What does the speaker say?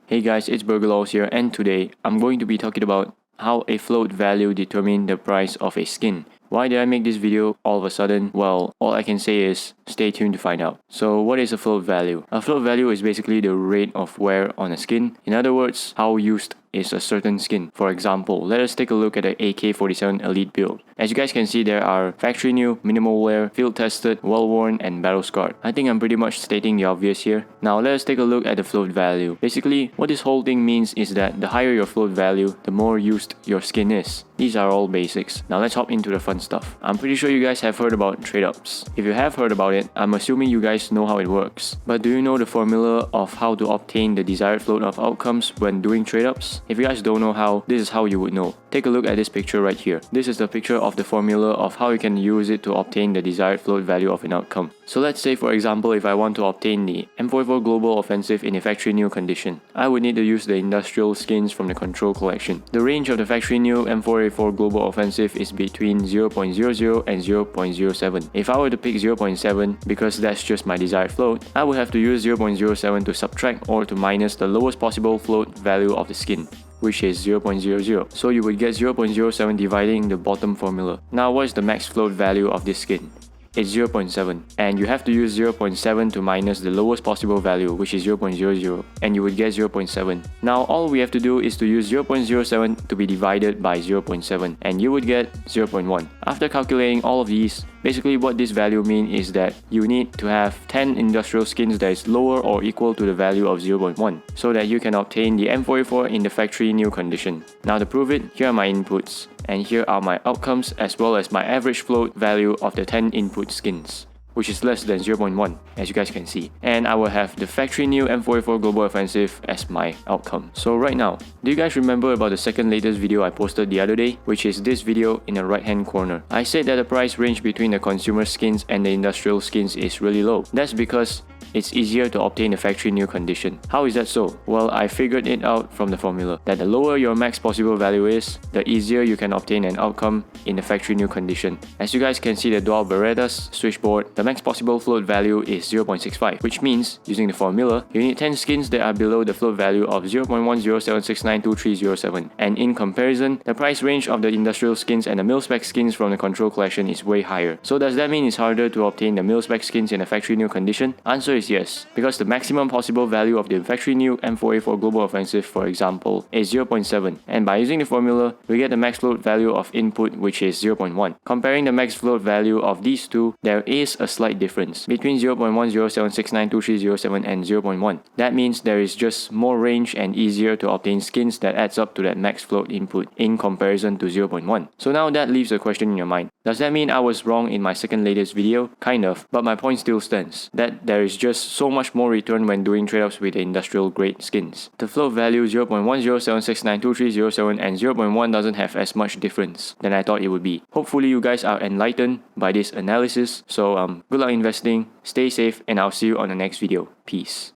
Hey guys, it's BuRGeRLoLss here, and today I'm going to be talking about how a float value determines the price of a skin. Why did I make this video all of a sudden? Well, all I can say is stay tuned to find out. So what is a float value? A float value is basically the rate of wear on a skin. In other words, how used is a certain skin. For example, let us take a look at the AK-47 Elite build. As you guys can see, there are factory new, minimal wear, field tested, well worn, and battle scarred. I think I'm pretty much stating the obvious here. Now let us take a look at the float value. Basically, what this whole thing means is that the higher your float value, the more used your skin is. These are all basics. Now let's hop into the fun stuff. I'm pretty sure you guys have heard about trade-ups. If you have heard about it, I'm assuming you guys know how it works. But do you know the formula of how to obtain the desired float of outcomes when doing trade-ups? If you guys don't know how, this is how you would know. Take a look at this picture right here. This is the picture of the formula of how you can use it to obtain the desired float value of an outcome. So let's say, for example, if I want to obtain the M44 Global Offensive in a factory new condition, I would need to use the industrial skins from the control collection. The range of the factory new M4A4 Global Offensive is between 0.00 and 0.07. If I were to pick 0.7 because that's just my desired float, I would have to use 0.07 to subtract or to minus the lowest possible float value of the skin, which is 0.00. So you would get 0.07 dividing the bottom formula. Now what is the max float value of this skin? It's 0.7, and you have to use 0.7 to minus the lowest possible value, which is 0.00, and you would get 0.7. Now all we have to do is to use 0.07 to be divided by 0.7, and you would get 0.1. After calculating all of these, basically what this value means is that you need to have 10 industrial skins that is lower or equal to the value of 0.1, so that you can obtain the M44 in the factory new condition. Now to prove it, here are my inputs, and here are my outcomes as well as my average float value of the 10 input skins, which is less than 0.1, as you guys can see. And I will have the factory new M44 Global Offensive as my outcome. So right now, do you guys remember about the second latest video I posted the other day, which is this video in the right hand corner? I said that the price range between the consumer skins and the industrial skins is really low. That's because it's easier to obtain the factory new condition. How is that so? Well, I figured it out from the formula that the lower your max possible value is, the easier you can obtain an outcome in the factory new condition. As you guys can see, the dual Berettas switchboard, the max possible float value is 0.65, which means, using the formula, you need 10 skins that are below the float value of 0.10769237, and in comparison, the price range of the industrial skins and the mil-spec skins from the control collection is way higher. So does that mean it's harder to obtain the mil-spec skins in a factory new condition? Answer is yes, because the maximum possible value of the factory new M4A4 Global Offensive, for example, is 0.7, and by using the formula, we get the max float value of input, which is 0.1. Comparing the max float value of these two, there is a slight difference between 0.10769237 and 0.1. That means there is just more range and easier to obtain skins that adds up to that max float input in comparison to 0.1. So now that leaves a question in your mind. Does that mean I was wrong in my second latest video? Kind of, but my point still stands, that there is just so much more return when doing trade-offs with the industrial grade skins. The float value 0.10769237 and 0.1 doesn't have as much difference than I thought it would be. Hopefully you guys are enlightened by this analysis. So good luck investing, stay safe, and I'll see you on the next video. Peace.